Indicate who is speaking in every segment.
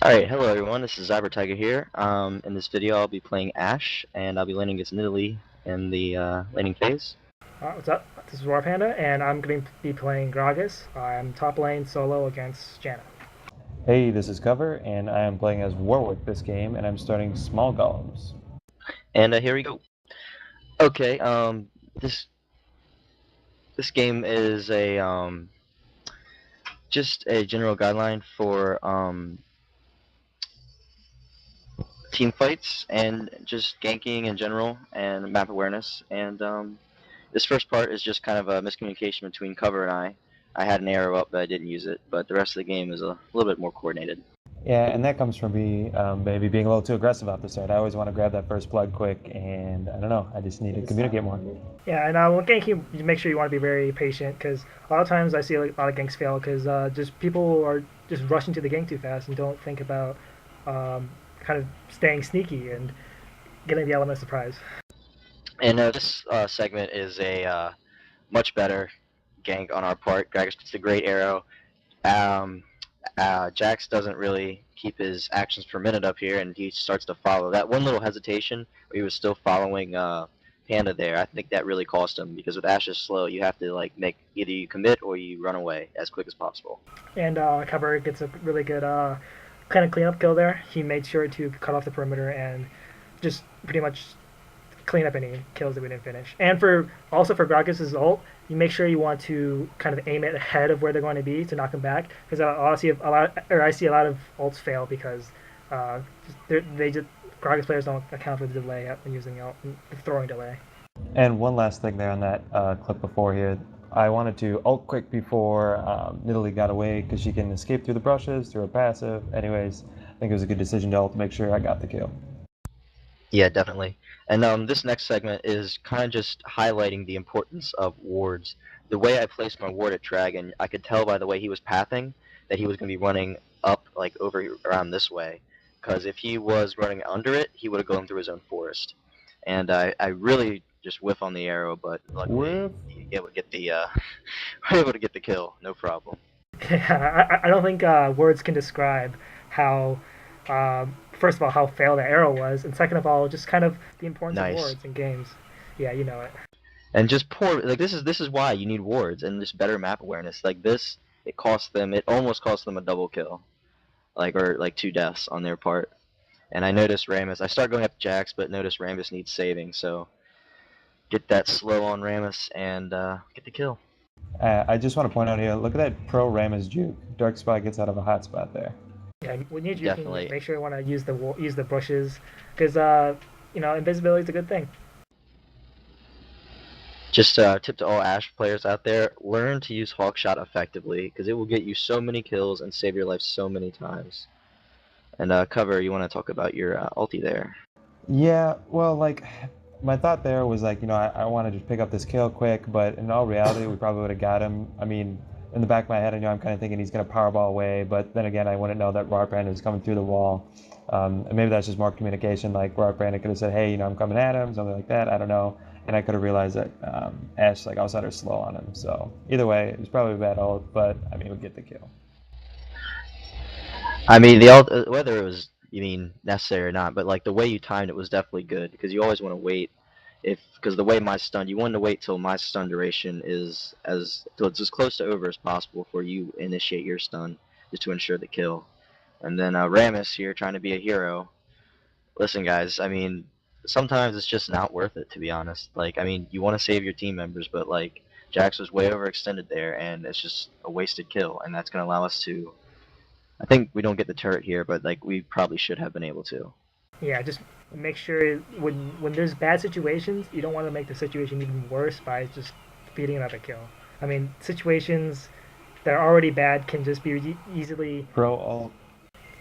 Speaker 1: Alright, hello everyone, this is XyberTiger here. In this video I'll be playing Ashe, and I'll be laning against Nidalee in the laning phase.
Speaker 2: What's up? This is RawrPanda, and I'm going to be playing Gragas. I'm top lane solo against Janna.
Speaker 3: Hey, this is Cover, and I am playing as Warwick this game, and I'm starting small golems.
Speaker 1: And here we go. Okay, this game is a just a general guideline for team fights and just ganking in general and map awareness. And this first part is just kind of a miscommunication between Cover and I. I had an arrow up, but I didn't use it. But the rest of the game is a little bit more coordinated.
Speaker 3: Yeah, and that comes from me maybe being a little too aggressive at the start. I always want to grab that first plug quick, and I don't know, I just need to communicate more.
Speaker 2: Yeah, and when ganking, you make sure you want to be very patient, because a lot of times I see a lot of ganks fail because just people are just rushing to the gank too fast and don't think about kind of staying sneaky and getting the element of surprise.
Speaker 1: And this segment is a much better gank on our part. Gragas gets a great arrow. Jax doesn't really keep his actions per minute up here, and he starts to follow. That one little hesitation where he was still following Panda there, I think that really cost him, because with Ashe's slow, you have to like make either you commit or you run away as quick as possible.
Speaker 2: And Cover gets a really good kind of cleanup kill there. He made sure to cut off the perimeter and just pretty much clean up any kills that we didn't finish. And also for Gragas' ult, you make sure you want to kind of aim it ahead of where they're going to be to knock them back. Because I see a lot of ults fail because Gragas players don't account for the delay when using ult, the throwing delay.
Speaker 3: And one last thing there on that clip before here. I wanted to ult quick before Nidalee got away because she can escape through the brushes, through a passive. Anyways, I think it was a good decision to ult to make sure I got the kill.
Speaker 1: Yeah, definitely. And this next segment is kind of just highlighting the importance of wards. The way I placed my ward at Dragon, I could tell by the way he was pathing that he was going to be running up, like, over around this way. Because if he was running under it, he would have gone through his own forest. And I really just whiff on the arrow, but luckily he able to get the able to get the kill, no problem.
Speaker 2: Yeah, I don't think words can describe how first of all, how failed that arrow was, and second of all, just kind of the importance of wards in games. Yeah, you know it.
Speaker 1: And just poor, like this is why you need wards and just better map awareness. Like this, it almost cost them a double kill, or like 2 deaths on their part. And I noticed Rammus. I started going up Jax, but noticed Rammus needs saving, so get that slow on Rammus and get the kill.
Speaker 3: I just want to point out here, look at that pro Rammus juke. Dark Spot gets out of a hot spot there.
Speaker 2: Yeah, when you're
Speaker 1: Definitely.
Speaker 2: juking, make sure you want to use the bushes, because invisibility is a good thing.
Speaker 1: Just tip to all Ashe players out there: learn to use Hawkshot effectively, because it will get you so many kills and save your life so many times. And Cover, you want to talk about your ulti there?
Speaker 3: Yeah, well, like, my thought there was like, I wanted to pick up this kill quick, but in all reality, we probably would have got him. I mean, in the back of my head, I know I'm kind of thinking he's going to powerball away, but then again, I wouldn't know that RawrPanda is coming through the wall. And maybe that's just more communication, like RawrPanda could have said, hey, I'm coming at him, something like that, I don't know. And I could have realized that Ashe, outside her slow on him. So either way, it was probably a bad ult, but I mean, we'll get the kill.
Speaker 1: I mean, the ult, whether it was necessary or not, but like the way you timed it was definitely good, because you always want to wait. Because the way you want to wait till my stun duration is till it's as close to over as possible before you initiate your stun, just to ensure the kill. And then Rammus here trying to be a hero. Listen, guys, I mean, sometimes it's just not worth it, to be honest. Like, I mean, you want to save your team members, but like Jax was way overextended there, and it's just a wasted kill, and that's going to allow us to. I think we don't get the turret here, but like we probably should have been able to.
Speaker 2: Yeah, just make sure when there's bad situations, you don't want to make the situation even worse by just feeding another kill. I mean, situations that are already bad can just be easily
Speaker 3: pro ult.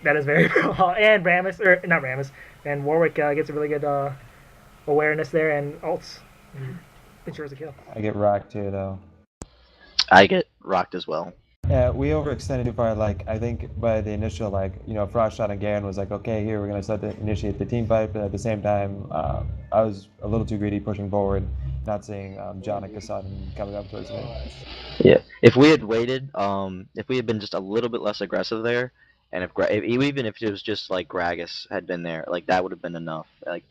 Speaker 2: That is very pro ult. And Rammus, or not Rammus, and Warwick gets a really good awareness there and ults and ensures a kill.
Speaker 3: I get rocked too, though.
Speaker 1: I get rocked as well.
Speaker 3: Yeah, we overextended too far. Like, I think by the initial, Frost shot on Garen was like, okay, here, we're going to start to initiate the team fight. But at the same time, I was a little too greedy pushing forward, not seeing John and Kassadin coming up towards me.
Speaker 1: Yeah, if we had waited, if we had been just a little bit less aggressive there, And even if it was just like Gragas had been there, like that would have been enough. Like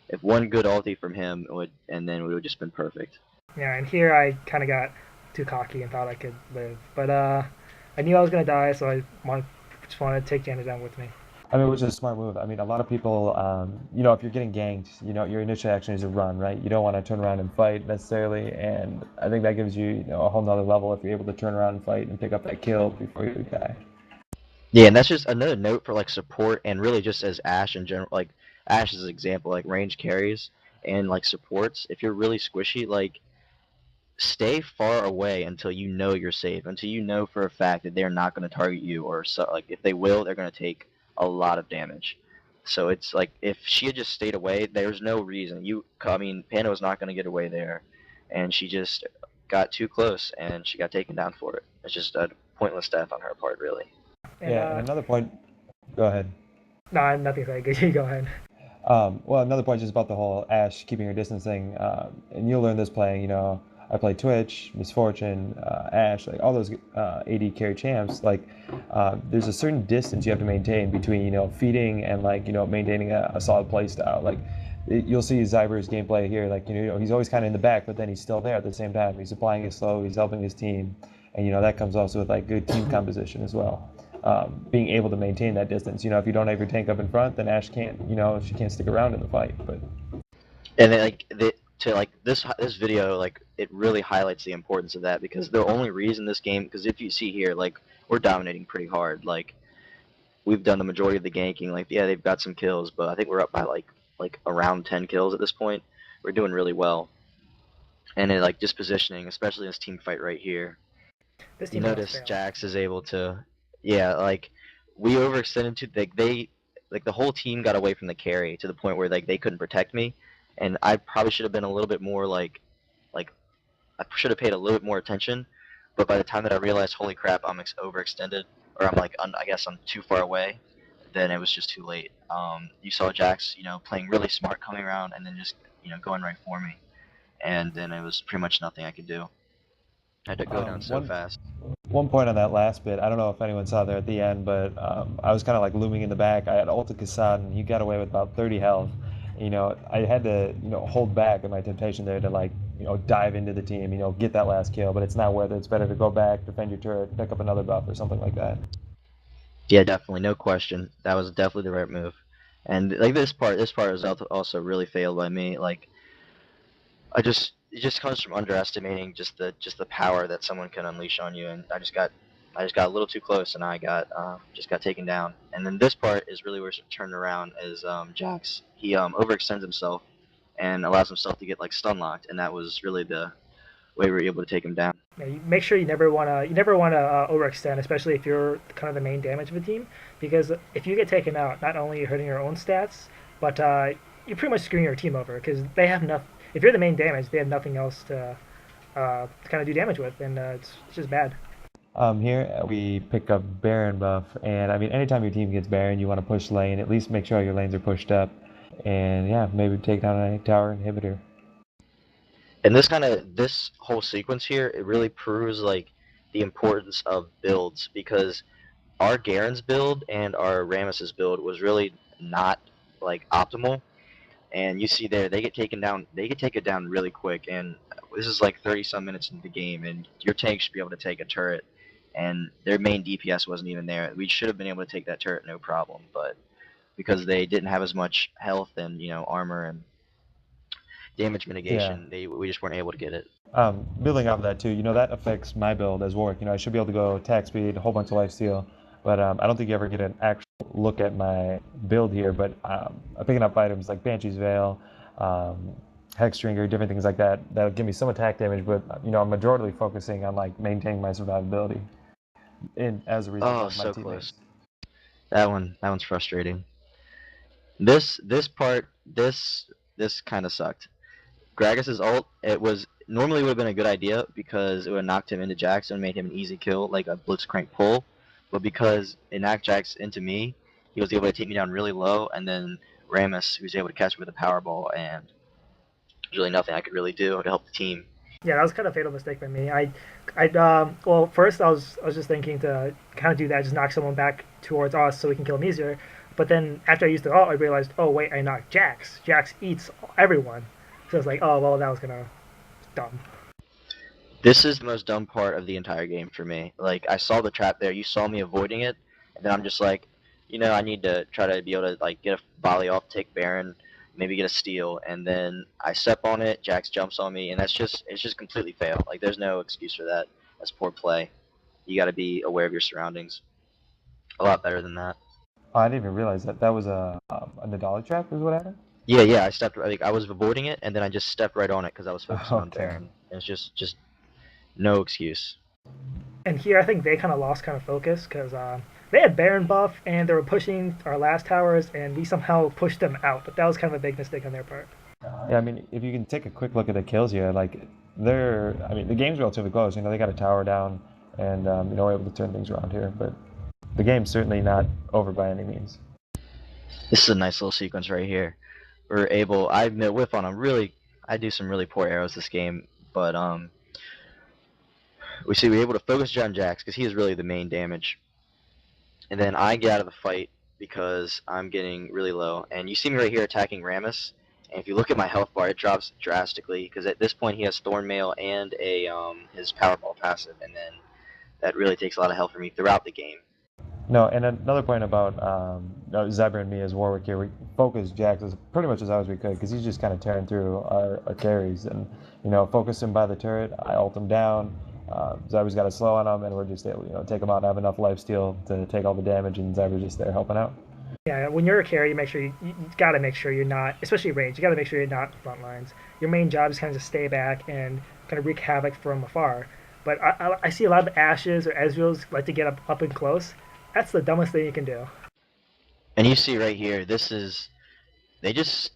Speaker 1: if one good ulti from him would, and then it would have just been perfect.
Speaker 2: Yeah, and here I kind of got too cocky and thought I could live, but I knew I was gonna die, so just wanted to take Janet down with me.
Speaker 3: I mean, which is a smart move. I mean, a lot of people, if you're getting ganked, your initial action is to run, right? You don't want to turn around and fight necessarily, and I think that gives you, a whole nother level if you're able to turn around and fight and pick up that kill before you die.
Speaker 1: Yeah, and that's just another note for like support and really just as Ashe in general. Like Ashe is an example, like range carries and like supports. If you're really squishy, like stay far away until you know you're safe, until you know for a fact that they're not going to target you, or so, like if they will, they're going to take a lot of damage. So it's like if she had just stayed away, there's no reason. I mean, Panda was not going to get away there, and she just got too close and she got taken down for it. It's just a pointless death on her part, really.
Speaker 2: And
Speaker 3: Yeah, and another point, go ahead.
Speaker 2: no, I have nothing to say. Good, you go ahead.
Speaker 3: Well, another point just about the whole Ashe keeping her distance thing, and you'll learn this playing. I play Twitch, Misfortune, Ashe, like all those AD carry champs. Like, there's a certain distance you have to maintain between feeding and like maintaining a solid play style. Like, you'll see Xyber's gameplay here. Like, he's always kind of in the back, but then he's still there at the same time. He's applying his slow. He's helping his team, and that comes also with like good team composition as well. Being able to maintain that distance. If you don't have your tank up in front, then Ashe can't. She can't stick around in the fight. But
Speaker 1: And then, like this video, like it really highlights the importance of that, because the only reason this game, because if you see here, like we're dominating pretty hard. Like we've done the majority of the ganking. Like yeah, they've got some kills, but I think we're up by like around 10 kills at this point. We're doing really well. And it, like just positioning, especially in this team fight right here.
Speaker 2: This
Speaker 1: You
Speaker 2: team almost
Speaker 1: notice
Speaker 2: failed.
Speaker 1: Jax is able to, yeah, like we overextended to like the whole team got away from the carry to the point where like they couldn't protect me, and I probably should have been a little bit more like I should have paid a little bit more attention. But by the time that I realized, holy crap, I'm overextended, or I'm like I guess I'm too far away, then it was just too late. You saw Jax, playing really smart, coming around, and then just going right for me, and then it was pretty much nothing I could do. I had to go down so
Speaker 3: one
Speaker 1: fast.
Speaker 3: one point on that last bit, I don't know if anyone saw there at the end, but I was kind of like looming in the back. I had ulted Kassad, and he got away with about 30 health. I had to hold back in my temptation there to like dive into the team, get that last kill. But it's not worth it. It's better to go back, defend your turret, pick up another buff or something like that.
Speaker 1: Yeah, definitely, no question. That was definitely the right move. And like this part was also really failed by me. Like it just comes from underestimating just the power that someone can unleash on you, and I just got a little too close, and I got just got taken down. And then this part is really where it turned around. Is Jax, he overextends himself and allows himself to get like stun locked, and that was really the way we were able to take him down.
Speaker 2: Yeah, you make sure you never wanna overextend, especially if you're kind of the main damage of a team, because if you get taken out, not only you're hurting your own stats, but you're pretty much screwing your team over because they have nothing. If you're the main damage, they have nothing else to kind of do damage with, and it's just bad.
Speaker 3: Here we pick up Baron buff, and I mean, anytime your team gets Baron, you want to push lane. At least make sure your lanes are pushed up, and yeah, maybe take down a tower inhibitor.
Speaker 1: And this whole sequence here, it really proves like the importance of builds, because our Garen's build and our Rammus's build was really not like optimal. And you see there, they get taken down. They get taken down really quick. And this is like 30 some minutes into the game, and your tank should be able to take a turret. And their main DPS wasn't even there. We should have been able to take that turret no problem, but because they didn't have as much health and armor and damage
Speaker 3: Yeah.
Speaker 1: mitigation, we just weren't able to get it.
Speaker 3: Building off of that too, that affects my build as Warwick. I should be able to go attack speed, a whole bunch of lifesteal, but I don't think you ever get an actual look at my build here. But I'm picking up items like Banshee's Veil, Hexdringer, different things like that that'll give me some attack damage. But I'm majorly focusing on like maintaining my survivability, and as a result
Speaker 1: Oh,
Speaker 3: of my
Speaker 1: so
Speaker 3: teammates.
Speaker 1: close. That one's frustrating. This part, this kind of sucked. Gragas's ult, it was normally would have been a good idea because it would have knocked him into Jax and made him an easy kill, like a blitzcrank pull. But because it knocked Jax into me, he was able to take me down really low, and then Rammus, who was able to catch me with a power ball, and there's really nothing I could really do to help the team.
Speaker 2: Yeah, that was kind of a fatal mistake by me. Well, first I was just thinking to kind of do that, just knock someone back towards us so we can kill him easier. But then after I used the ult, I realized, oh wait, I knocked Jax. Jax eats everyone. So it's like, oh well, that was gonna dumb.
Speaker 1: This is the most dumb part of the entire game for me. Like, I saw the trap there, you saw me avoiding it, and then I'm just like, I need to try to be able to, like, get a volley off, take Baron, maybe get a steal, and then I step on it, Jax jumps on me, and it's just completely fail. Like, there's no excuse for that. That's poor play. You gotta be aware of your surroundings. A lot better than that.
Speaker 3: Oh, I didn't even realize that was a Nadali trap is what happened?
Speaker 1: Yeah, I was avoiding it, and then I just stepped right on it because I was focusing on
Speaker 3: Okay.
Speaker 1: Baron. It's just no excuse.
Speaker 2: And here I think they kind of lost kind of focus because they had Baron buff and they were pushing our last towers and we somehow pushed them out. But that was kind of a big mistake on their part.
Speaker 3: Yeah, I mean, if you can take a quick look at the kills here, like I mean, the game's relatively close. They got a tower down, and we're able to turn things around here. But the game's certainly not over by any means.
Speaker 1: This is a nice little sequence right here. I whiff on them. I do some really poor arrows this game, but we're able to focus on Jax because he is really the main damage. And then I get out of the fight because I'm getting really low. And you see me right here attacking Rammus. And if you look at my health bar, it drops drastically because at this point he has Thornmail and his Powerball passive, and then that really takes a lot of health from me throughout the game.
Speaker 3: No, and another point about Zebra and me as Warwick here, we focused Jax as pretty much as hard as we could because he's just kind of tearing through our carries. And, focus him by the turret, I ult him down. Zyber's got a slow on him, and we're just able to take him out and have enough lifesteal to take all the damage, and Zyber's just there helping out.
Speaker 2: Yeah, when you're a carry, you make sure you gotta make sure you're not, especially range. You gotta make sure you're not front lines. Your main job is kind of just stay back and kind of wreak havoc from afar. But I see a lot of Ashes or Ezreals like to get up and close. That's the dumbest thing you can do.
Speaker 1: And you see right here, this is they just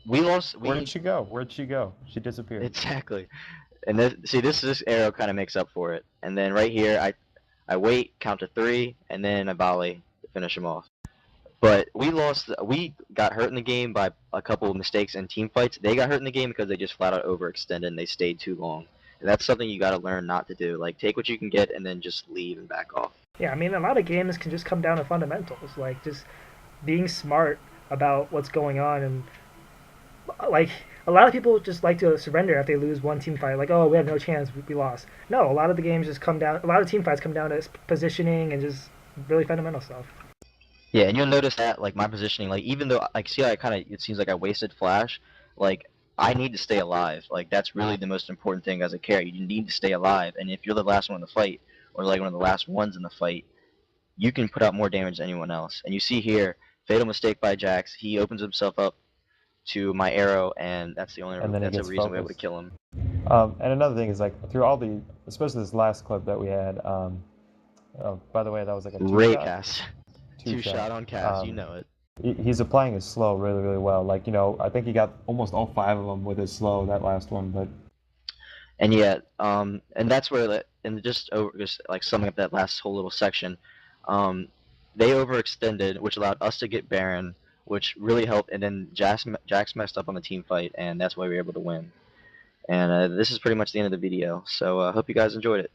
Speaker 1: we lost.
Speaker 3: Where'd she go? Where'd she go? She disappeared.
Speaker 1: Exactly. And this arrow kind of makes up for it. And then right here, I wait, count to 3, and then I volley to finish him off. But we got hurt in the game by a couple of mistakes in team fights. They got hurt in the game because they just flat out overextended and they stayed too long. And that's something you got to learn not to do. Like, take what you can get and then just leave and back off.
Speaker 2: Yeah, I mean, a lot of games can just come down to fundamentals, like just being smart about what's going on, and like a lot of people just like to surrender if they lose one team fight. Like, oh, we have no chance, we lost. No, a lot of the games just come down. A lot of team fights come down to positioning and just really fundamental stuff.
Speaker 1: Yeah, and you'll notice that, like, my positioning, like, even though, like, see how it seems like I wasted flash, like, I need to stay alive. Like, that's really the most important thing as a carry. You need to stay alive, and if you're the last one in the fight, or, like, one of the last ones in the fight, you can put out more damage than anyone else. And you see here, fatal mistake by Jax. He opens himself up to my arrow, and that's the reason we're able to kill him.
Speaker 3: And another thing is, like, through all especially this last clip that we had, by the way, that was like a
Speaker 1: great cast.
Speaker 3: Two
Speaker 1: shot on cast, you know it.
Speaker 3: He's applying his slow really, really well. Like, I think he got almost all 5 of them with his slow, that last one, but...
Speaker 1: And yet, and that's where, just like summing up that last whole little section, they overextended, which allowed us to get Baron, which really helped, and then Jax messed up on the team fight, and that's why we were able to win. And this is pretty much the end of the video, so I hope you guys enjoyed it.